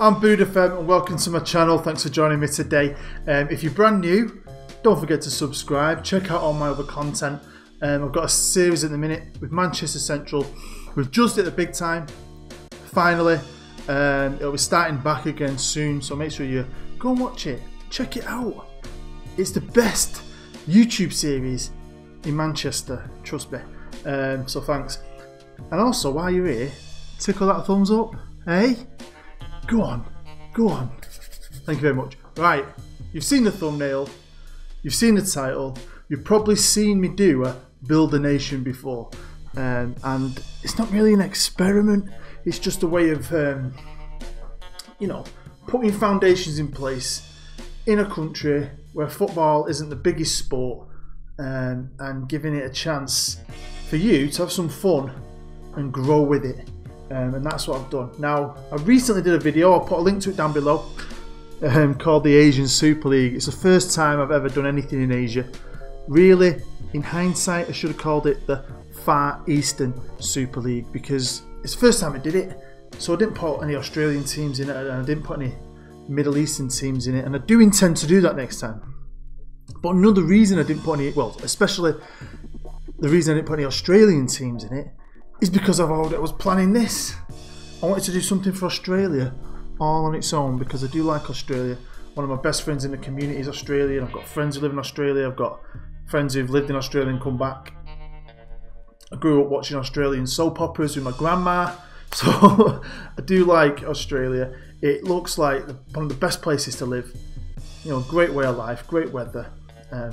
I'm Bood FM and welcome to my channel. Thanks for joining me today. If you're brand new, don't forget to subscribe. Check out all my other content. I've got a series at the minute with Manchester Central. We've just hit the big time, finally. It'll be starting back again soon, so make sure you go and watch it. Check it out. It's the best YouTube series in Manchester, trust me. So thanks. And also, while you're here, tickle that thumbs up, hey? Go on. Thank you very much. Right, you've seen the thumbnail, you've seen the title, you've probably seen me do a Build a Nation before. And it's not really an experiment, it's just a way of, you know, putting foundations in place in a country where football isn't the biggest sport, and giving it a chance for you to have some fun and grow with it. And that's what I've done. Now, I recently did a video, I'll put a link to it down below, called the Asian Super League. It's the first time I've ever done anything in Asia. Really, in hindsight, I should have called it the Far Eastern Super League, because it's the first time I did it. So I didn't put any Australian teams in it, and I didn't put any Middle Eastern teams in it, and I do intend to do that next time. But another reason I didn't put any, well, especially the reason I didn't put any Australian teams in it, is because I was planning this. I wanted to do something for Australia all on its own, because I do like Australia. One of my best friends in the community is Australian. I've got friends who live in Australia. I've got friends who've lived in Australia and come back. I grew up watching Australian soap operas with my grandma, so I do like Australia. It looks like one of the best places to live. You know, great way of life, great weather. I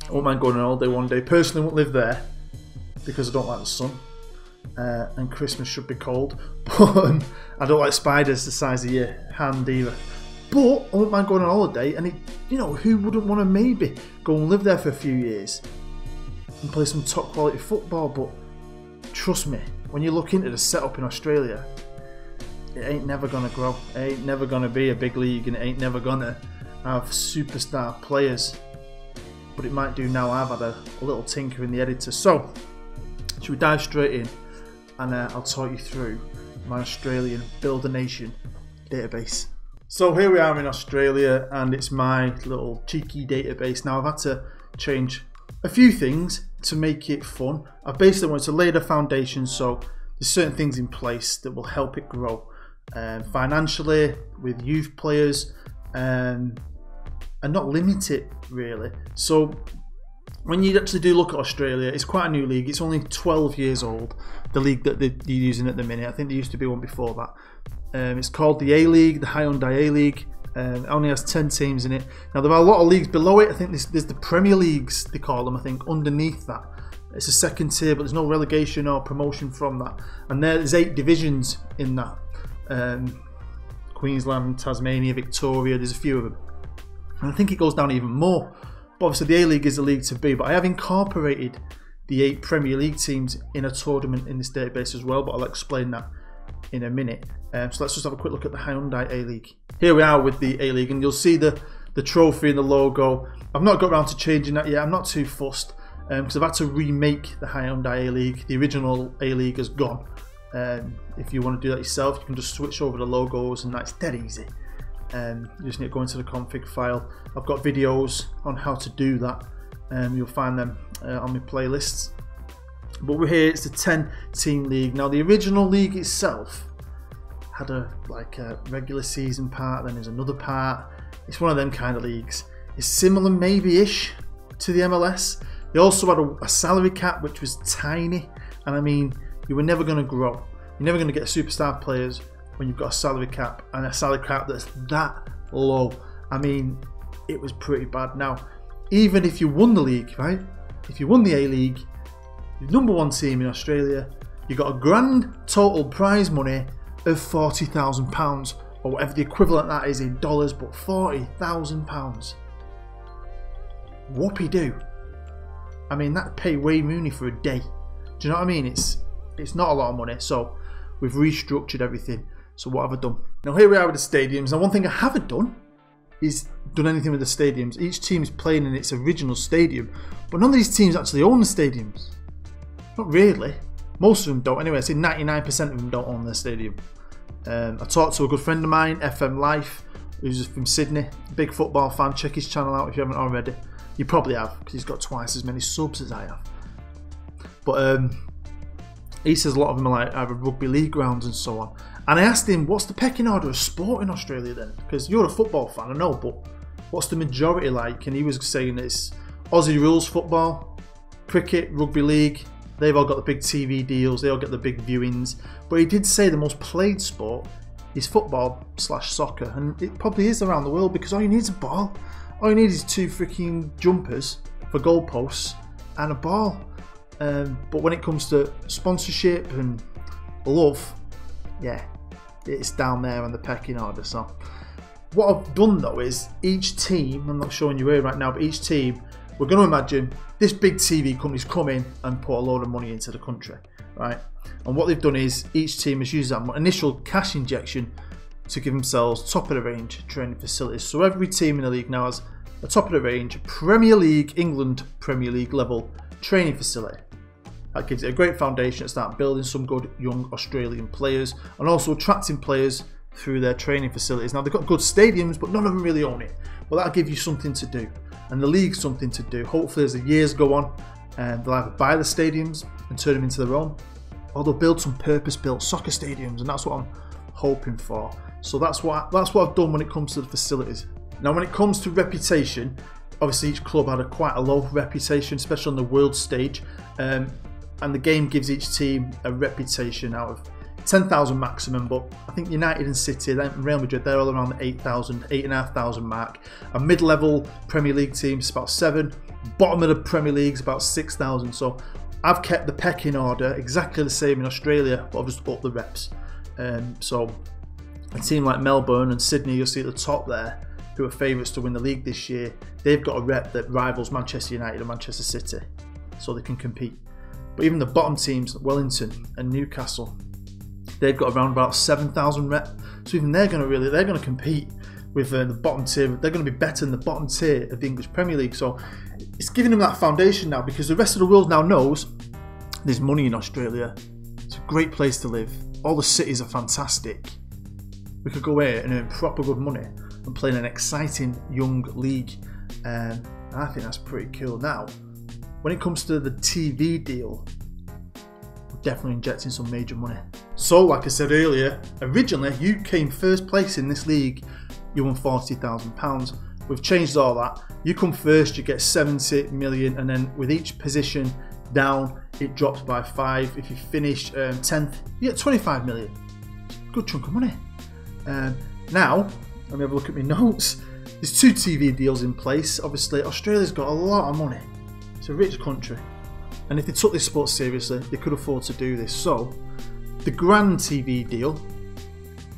won't mind going on holiday one day. Personally, I won't live there because I don't like the sun, and Christmas should be cold. But I don't like spiders the size of your hand either. But I wouldn't mind going on holiday, and you know, who wouldn't want to maybe go and live there for a few years and play some top quality football? But trust me, when you look into the setup in Australia, it ain't never gonna grow. It ain't never gonna be a big league, and it ain't never gonna have superstar players. But it might do now. I've had a little tinker in the editor. So, should we dive straight in, and I'll talk you through my Australian Build a Nation database. So here we are in Australia, and it's my little cheeky database. Now I've had to change a few things to make it fun. I basically wanted to lay the foundation, so there's certain things in place that will help it grow financially, with youth players, and not limit it really. So when you actually do look at Australia, it's quite a new league. It's only 12 years old, the league that they're using at the minute. I think there used to be one before that. It's called the A-League, the Hyundai A-League. It only has 10 teams in it. Now there are a lot of leagues below it. I think there's the Premier Leagues, they call them, I think, underneath that. It's a second tier, but there's no relegation or promotion from that. And there's 8 divisions in that. Queensland, Tasmania, Victoria, there's a few of them. And I think it goes down even more. But obviously the A-League is the league to be. But I have incorporated the 8 Premier League teams in a tournament in this database as well, but I'll explain that in a minute. So let's just have a quick look at the Hyundai A-League. Here we are with the A-League, and you'll see the trophy and the logo. I've not got around to changing that yet. I'm not too fussed, because I've had to remake the Hyundai A-League. The original A-League has gone. If you want to do that yourself, you can just switch over the logos, and that's dead easy. You just need to go into the config file. I've got videos on how to do that, and you'll find them on my playlists. But we're here, it's the 10-team league. Now the original league itself had a regular season part, then there's another part. It's one of them kind of leagues. It's similar maybe-ish to the MLS. They also had a salary cap which was tiny, and I mean, you were never going to grow. You're never going to get superstar players when you've got a salary cap, and a salary cap that's that low. I mean, it was pretty bad. Now, even if you won the league, right? If you won the A-League, the #1 team in Australia, you got a grand total prize money of £40,000, or whatever the equivalent that is in dollars, but £40,000. Whoopie-doo. I mean, that'd pay Wayne Rooney for a day. Do you know what I mean? It's not a lot of money, so we've restructured everything. So what have I done? Now here we are with the stadiums. Now one thing I haven't done is done anything with the stadiums. Each team is playing in its original stadium, but none of these teams actually own the stadiums. Not really. Most of them don't. Anyway, I say 99% of them don't own their stadium. I talked to a good friend of mine, FM18, who's from Sydney, big football fan. Check his channel out if you haven't already. You probably have, because he's got twice as many subs as I have. But he says a lot of them are like either rugby league grounds and so on. And I asked him, what's the pecking order of sport in Australia then? Because you're a football fan, I know, but what's the majority like? And he was saying it's Aussie rules football, cricket, rugby league. They've all got the big TV deals, they all get the big viewings. But he did say the most played sport is football/soccer. And it probably is around the world, because all you need is a ball. All you need is 2 freaking jumpers for goalposts and a ball. But when it comes to sponsorship and love, yeah, it's down there on the pecking order. So what I've done though is each team, I'm not showing you here right now, but each team, we're going to imagine this big TV company's come in and put a load of money into the country, right? And what they've done is each team has used that initial cash injection to give themselves top of the range training facilities. So every team in the league now has a top of the range Premier League, England Premier League level training facility. That gives it a great foundation to start building some good young Australian players and also attracting players through their training facilities. Now they've got good stadiums, but none of them really own it. Well, that'll give you something to do, and the league's something to do. Hopefully as the years go on, they'll either buy the stadiums and turn them into their own, or they'll build some purpose-built soccer stadiums, and that's what I'm hoping for. So that's what I've done when it comes to the facilities. Now when it comes to reputation, obviously each club had quite a low reputation, especially on the world stage, and the game gives each team a reputation out of 10,000 maximum, but I think United and City and Real Madrid, they're all around the 8,000, 8,500 mark. A mid-level Premier League team is about 7, bottom of the Premier League is about 6,000. So I've kept the pecking order exactly the same in Australia, but I've just upped the reps. So a team like Melbourne and Sydney, you'll see at the top there, who are favourites to win the league this year, they've got a rep that rivals Manchester United and Manchester City, so they can compete. But even the bottom teams, Wellington and Newcastle, they've got around about 7,000 rep. So even they're going to compete with the bottom tier. They're going to be better than the bottom tier of the English Premier League. So it's giving them that foundation now, because the rest of the world now knows there's money in Australia. It's a great place to live. All the cities are fantastic. We could go here and earn proper good money and play in an exciting young league. And I think that's pretty cool. Now, when it comes to the TV deal, we're definitely injecting some major money. So, like I said earlier, originally you came first place in this league, you won £40,000. We've changed all that. You come first, you get 70 million, and then with each position down, it drops by 5. If you finish 10th, you get 25 million. Good chunk of money. Now, let me have a look at my notes. There's 2 TV deals in place. Obviously, Australia's got a lot of money. It's a rich country, and if they took this sport seriously, they could afford to do this. So the Grand TV deal,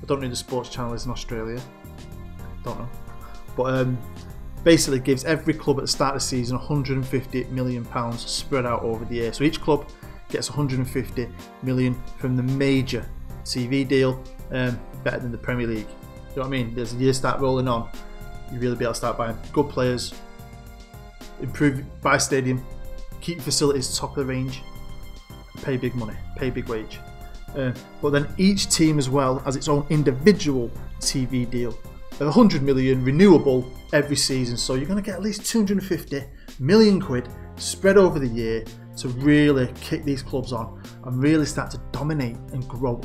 I don't know who the sports channel is in Australia, don't know, but basically gives every club at the start of the season £150 million spread out over the year. So each club gets 150 million from the major TV deal, better than the Premier League. Do you know what I mean? As the years start rolling on, you really be able to start buying good players, improve, buy stadium, keep your facilities top of the range, pay big money, pay big wage. But then each team as well has its own individual TV deal of 100 million renewable every season. So you're going to get at least 250 million quid spread over the year to really kick these clubs on and really start to dominate and grow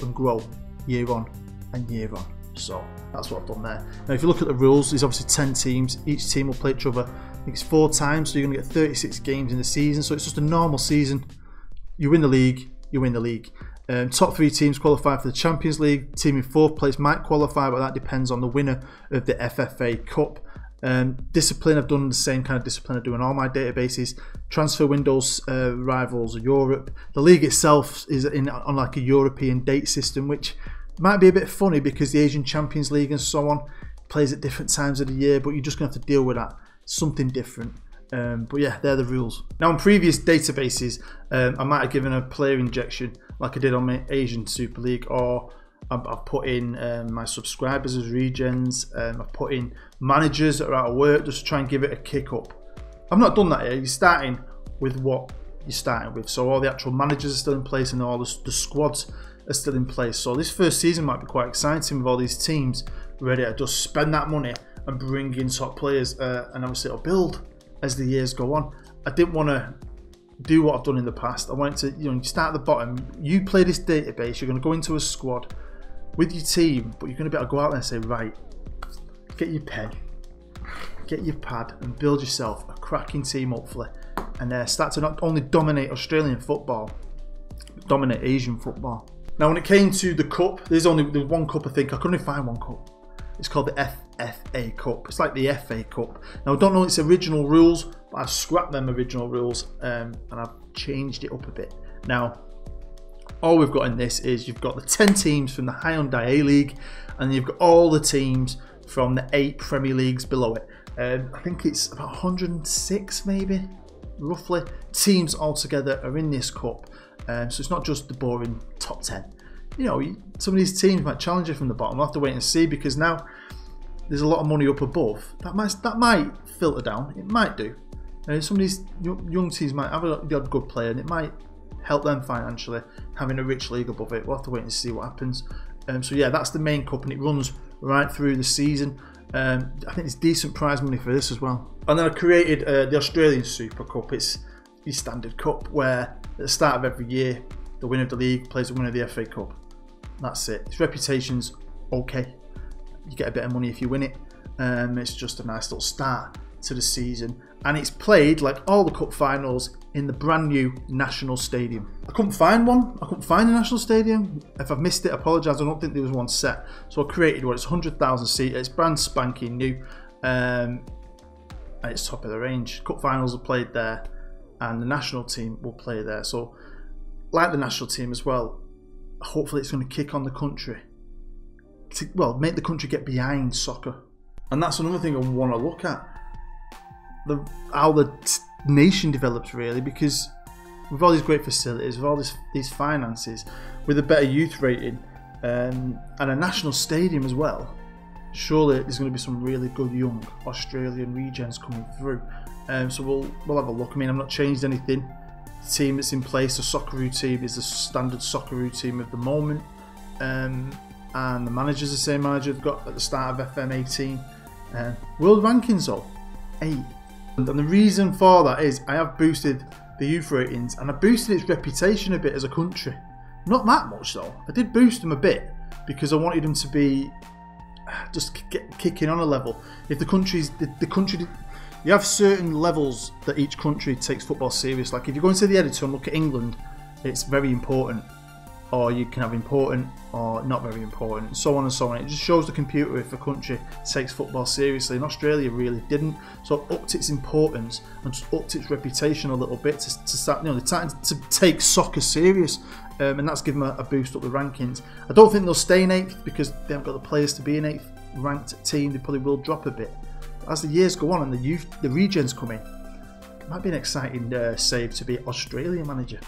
year on and year on. So that's what I've done there. Now if you look at the rules, there's obviously 10 teams. Each team will play each other, I think it's 4 times, so you're going to get 36 games in the season. So it's just a normal season. You win the league, you win the league. Top 3 teams qualify for the Champions League. Team in 4th place might qualify, but that depends on the winner of the FFA Cup. Discipline, I've done the same kind of discipline I do in all my databases. Transfer windows rivals Europe. The league itself is on like a European date system, which might be a bit funny because the Asian Champions League and so on plays at different times of the year, but you're just going to have to deal with that. Something different. But yeah, they're the rules. Now in previous databases, I might have given a player injection like I did on my Asian Super League, or I've put in my subscribers as regens, I've put in managers that are out of work just to try and give it a kick up. I've not done that here. You're starting with what you're starting with, so all the actual managers are still in place and all the squads are still in place. So this first season might be quite exciting with all these teams ready to just spend that money and bring in top players, and obviously it'll build as the years go on. I didn't want to do what I've done in the past. I wanted to, you start at the bottom. You play this database, you're going to go into a squad with your team, but you're going to be able to go out there and say, right, get your pen, get your pad, and build yourself a cracking team, hopefully, and start to not only dominate Australian football, but dominate Asian football. Now, when it came to the cup, there's one cup. I think I couldn't find one cup. It's called the FFA Cup. It's like the FA Cup. Now, I don't know its original rules, but I've scrapped them original rules and I've changed it up a bit. Now, all we've got in this is you've got the 10 teams from the Hyundai A-League, and you've got all the teams from the 8 Premier Leagues below it. I think it's about 106 maybe, roughly, teams altogether are in this cup. So it's not just the boring top 10. Some of these teams might challenge you from the bottom. We'll have to wait and see, because now there's a lot of money up above. That might filter down. It might do. Some of these young teams might have a good player, and it might help them financially, having a rich league above it. We'll have to wait and see what happens. So yeah, that's the main cup, and it runs right through the season. I think there's decent prize money for this as well. And then I created the Australian Super Cup. It's your standard cup where at the start of every year, the winner of the league plays the winner of the FA Cup. That's it. Its reputation's okay. You get a bit of money if you win it. It's just a nice little start to the season. And it's played, like all the cup finals, in the brand new National Stadium. I couldn't find one. I couldn't find a National Stadium. If I've missed it, I apologise. I don't think there was one set. So I created one. It's 100,000 seat. It's brand spanking new. And it's top of the range. Cup finals are played there, and the national team will play there. So, like the national team as well, hopefully it's going to kick on the country to, make the country get behind soccer. And that's another thing I want to look at, how the nation develops, really, because with all these great facilities, with all these finances, with a better youth rating, and a national stadium as well, surely there's going to be some really good young Australian regens coming through. So we'll have a look. I mean, I've not changed anything. The team that's in place, the Socceroo team, is the standard Socceroo team of the moment, and the manager's the same manager they've got at the start of FM18. World rankings though, 8. And the reason for that is I have boosted the youth ratings, and I boosted its reputation a bit as a country. Not that much though. I did boost them a bit because I wanted them to be just kicking on a level. If the country, you have certain levels that each country takes football serious. Like if you go into the editor and look at England, it's very important, or you can have important or not very important, so on and so on. It just shows the computer if a country takes football seriously, and Australia really didn't. So it upped its importance and just upped its reputation a little bit to start, they're starting to take soccer serious, and that's given them a boost up the rankings. I don't think they'll stay in 8th because they haven't got the players to be an 8th ranked team. They probably will drop a bit. But as the years go on and the regens come in, it might be an exciting save to be Australian manager.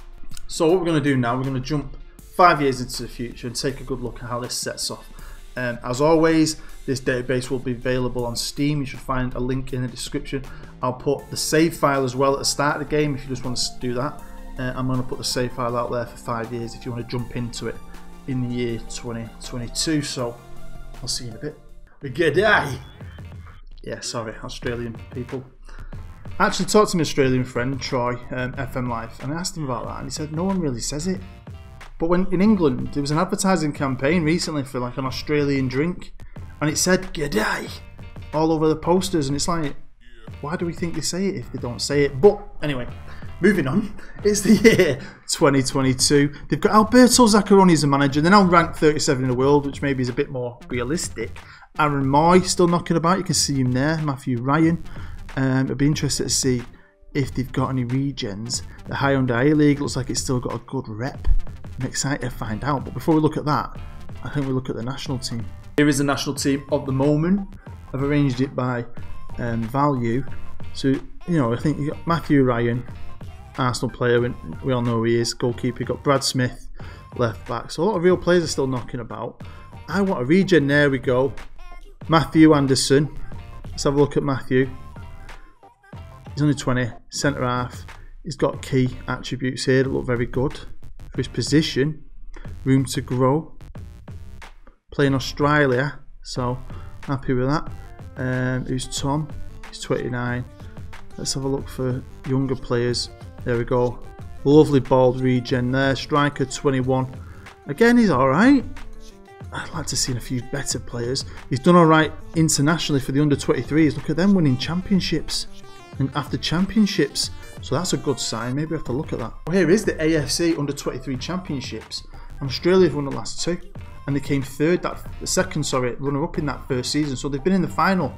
So what we're going to do now, we're going to jump 5 years into the future and take a good look at how this sets off. As always, this database will be available on Steam. You should find a link in the description. I'll put the save file as well at the start of the game if you just want to do that. I'm going to put the save file out there for 5 years if you want to jump into it in the year 2022. So I'll see you in a bit. Good day. Yeah, sorry, Australian people. I actually talked to my Australian friend Troy, FM Live, and I asked him about that, and he said no one really says it. But when in England, there was an advertising campaign recently for like an Australian drink, and it said "G'day" all over the posters, and it's like, why do we think they say it if they don't say it? But anyway, moving on. It's the year 2022. They've got Alberto Zaccheroni as a manager. They're now ranked 37 in the world, which maybe is a bit more realistic. Aaron Moy still knocking about. You can see him there. Matthew Ryan. I'd be interested to see if they've got any regens. The Hyundai A-League looks like it's still got a good rep. I'm excited to find out. But before we look at that, I think we look at the national team. Here is the national team of the moment. I've arranged it by value. So, I think you got Matthew Ryan, Arsenal player, and we all know who he is, goalkeeper. You got Brad Smith, left back. So a lot of real players are still knocking about. I want a regen. There we go. Matthew Anderson. Let's have a look at Matthew. He's only 20, centre half. He's got key attributes here that look very good for his position. room to grow. Playing Australia, so happy with that. Who's Tom? He's 29. Let's have a look for younger players. There we go. Lovely bald regen there. Striker 21. Again, he's alright. I'd like to see a few better players. He's done alright internationally for the under-23s. Look at them winning championships and after championships. So that's a good sign. Maybe I have to look at that. Well, here is the AFC under-23 championships. And Australia have won the last two. And they came runner-up in that first season. So they've been in the final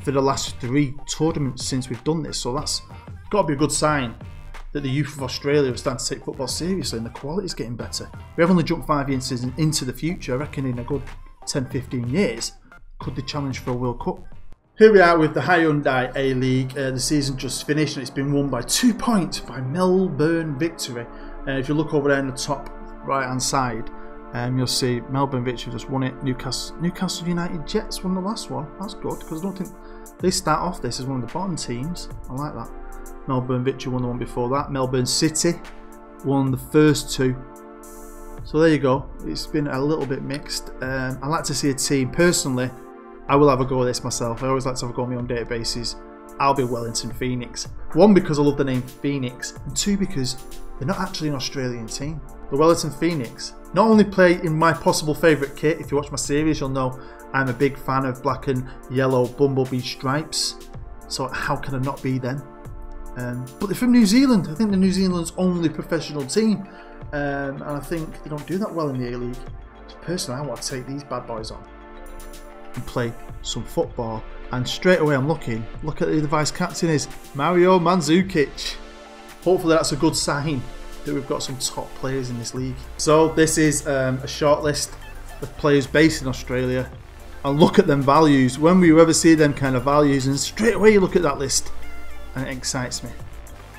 for the last 3 tournaments since we've done this. So that's got to be a good sign that the youth of Australia are starting to take football seriously and the quality is getting better. We have only jumped 5 years into the future. I reckon in a good 10-15 years, could they challenge for a World Cup? Here we are with the Hyundai A-League. The season just finished and it's been won by 2 points by Melbourne Victory. If you look over there in the top right hand side, you'll see Melbourne Victory just won it. Newcastle United Jets won the last one. That's good because I don't think they start off this as one of the bottom teams. I like that. Melbourne Victory won the one before that. Melbourne City won the first 2. So there you go. It's been a little bit mixed. I like to see a team. Personally, I will have a go at this myself. I always like to have a go on my own databases. I'll be Wellington Phoenix. 1, because I love the name Phoenix. And 2, because they're not actually an Australian team. The Wellington Phoenix not only play in my possible favourite kit. If you watch my series, you'll know I'm a big fan of black and yellow bumblebee stripes. So how can I not be them? But they're from New Zealand. I think they're New Zealand's only professional team. And I think they don't do that well in the A-League. So personally, I want to take these bad boys on and play some football. And straight away I'm looking. Look at who the vice captain is. Mario Mandzukic. Hopefully that's a good sign that we've got some top players in this league. So this is a short list of players based in Australia. And look at them values. When we ever see them kind of values, and straight away you look at that list and it excites me.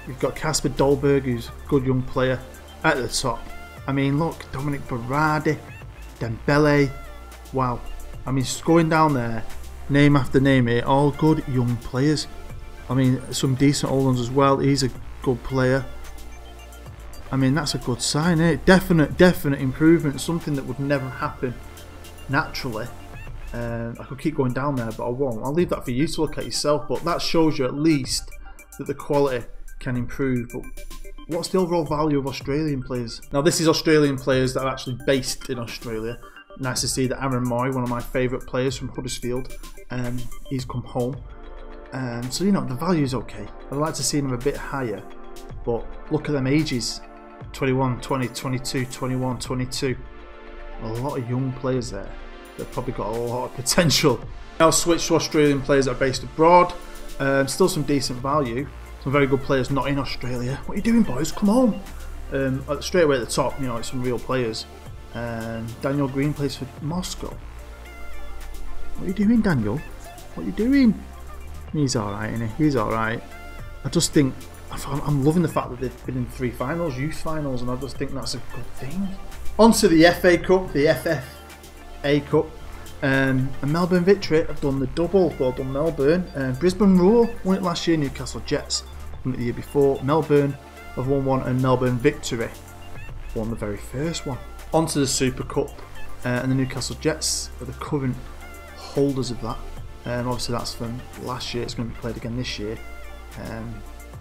You've got Casper Dolberg, who's a good young player, at the top. I mean, look, Dominic Berardi, Dembele. Wow. I mean, just going down there, name after name here, all good young players. I mean, some decent old ones as well. He's a good player. I mean, that's a good sign, eh? Definite improvement. Something that would never happen naturally. I could keep going down there, but I won't. I'll leave that for you to look at yourself. But that shows you at least that the quality can improve. But what's the overall value of Australian players? Now, this is Australian players that are actually based in Australia. Nice to see that Aaron Moy, one of my favourite players from Huddersfield, he's come home. So, you know, the value is okay. I'd like to see them a bit higher. But look at them ages. 21, 20, 22, 21, 22. A lot of young players there. They've probably got a lot of potential. Now switch to Australian players that are based abroad. Still some decent value. Some very good players not in Australia. What are you doing, boys? Come on. Straight away at the top, you know, it's some real players. Daniel Green plays for Moscow. What are you doing, Daniel? What are you doing? He's alright, isn't he? He's alright. I just think, I'm loving the fact that they've been in 3 finals, youth finals, and I just think that's a good thing. On to the FA Cup, the FFA Cup. And Melbourne Victory have done the double. Well done, Melbourne. Brisbane Roar won it last year. Newcastle Jets won it the year before. Melbourne have won one, and Melbourne Victory won the very first one. On to the Super Cup, and the Newcastle Jets are the current holders of that. Obviously that's from last year. It's going to be played again this year.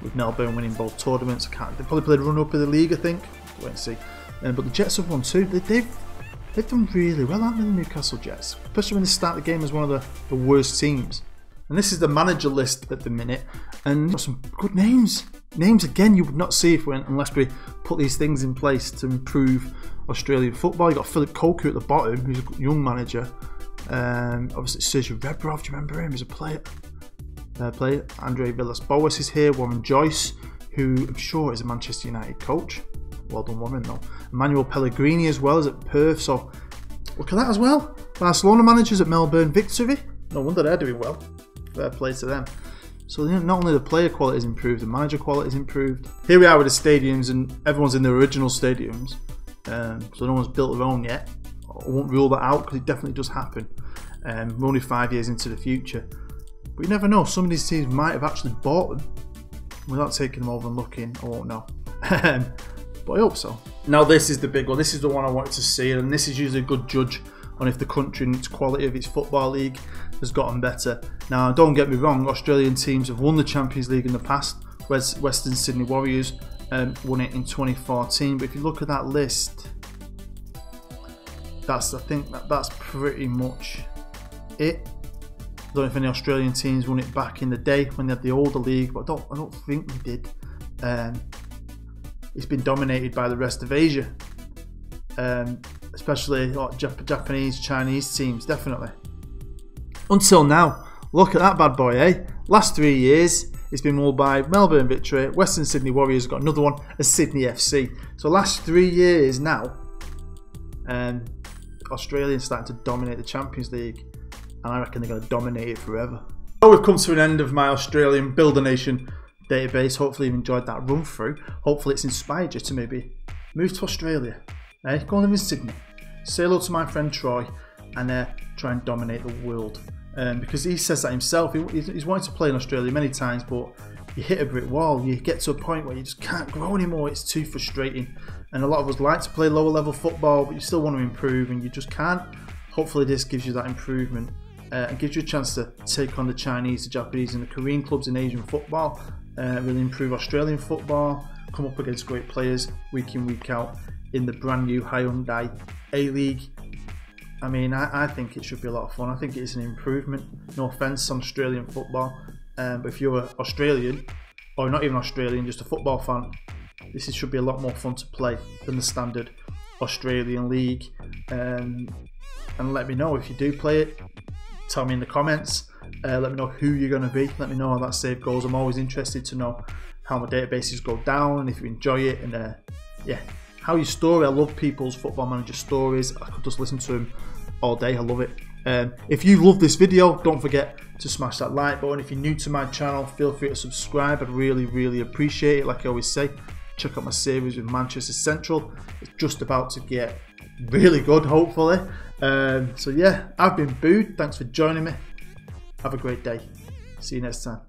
With Melbourne winning both tournaments. They probably played a run-up of the league, I think. Wait and see. But the Jets have won too. They've done really well, haven't they, the Newcastle Jets? Especially when they start the game as one of the worst teams. And this is the manager list at the minute. And got some good names. Names, again, you would not see unless we put these things in place to improve Australian football. You've got Philip Cocu at the bottom, who's a young manager. Obviously, Sergio Rebrov, do you remember him? He's a player. Andre Villas-Boas is here. Warren Joyce, who I'm sure is a Manchester United coach. Well done, Warren, though. Emmanuel Pellegrini as well, is at Perth. So look at that as well. Barcelona managers at Melbourne Victory. No wonder they're doing well. Fair play to them. So not only the player quality is improved, the manager quality is improved. Here we are with the stadiums, and everyone's in their original stadiums. So no one's built their own yet. I won't rule that out because it definitely does happen. We're only 5 years into the future. But you never know. Some of these teams might have actually bought them without taking them over and looking. I won't know. But I hope so. Now this is the big one. This is the one I wanted to see, and this is usually a good judge on if the country and its quality of its football league has gotten better. Now, don't get me wrong, Australian teams have won the Champions League in the past. Western Sydney Warriors won it in 2014. But if you look at that list, I think that's pretty much it. I don't know if any Australian teams won it back in the day when they had the older league, but I don't think they did. It's been dominated by the rest of Asia, especially like Japanese, Chinese teams, definitely. Until now, look at that bad boy, eh? Last 3 years, it's been ruled by Melbourne Victory, Western Sydney Warriors got another one, and Sydney FC. So last 3 years now, Australians starting to dominate the Champions League, and I reckon they're going to dominate it forever. So we've come to an end of my Australian Builder Nation database. Hopefully you've enjoyed that run through. Hopefully it's inspired you to maybe move to Australia. Go and live in Sydney. Say hello to my friend Troy and try and dominate the world. Because he says that himself. He's wanted to play in Australia many times, but you hit a brick wall. You get to a point where you just can't grow anymore. It's too frustrating. And a lot of us like to play lower level football, but you still want to improve and you just can't. Hopefully this gives you that improvement and gives you a chance to take on the Chinese, the Japanese and the Korean clubs in Asian football. Really improve Australian football, come up against great players week in, week out in the brand new Hyundai A-League. I mean, I think it should be a lot of fun. I think it is an improvement. No offence on Australian football, but if you're Australian, or not even Australian, just a football fan, this should be a lot more fun to play than the standard Australian league. And let me know if you do play it. Tell me in the comments. Let me know who you're going to be. Let me know how that save goes. I'm always interested to know how my databases go down and if you enjoy it, and yeah, how you story. I love people's Football Manager stories. I could just listen to them all day. I love it. If you love this video, don't forget to smash that like button. If you're new to my channel, feel free to subscribe. I'd really appreciate it. Like I always say, check out my series with Manchester Central. It's just about to get really good, hopefully. So yeah, I've been Booed. Thanks for joining me. Have a great day. See you next time.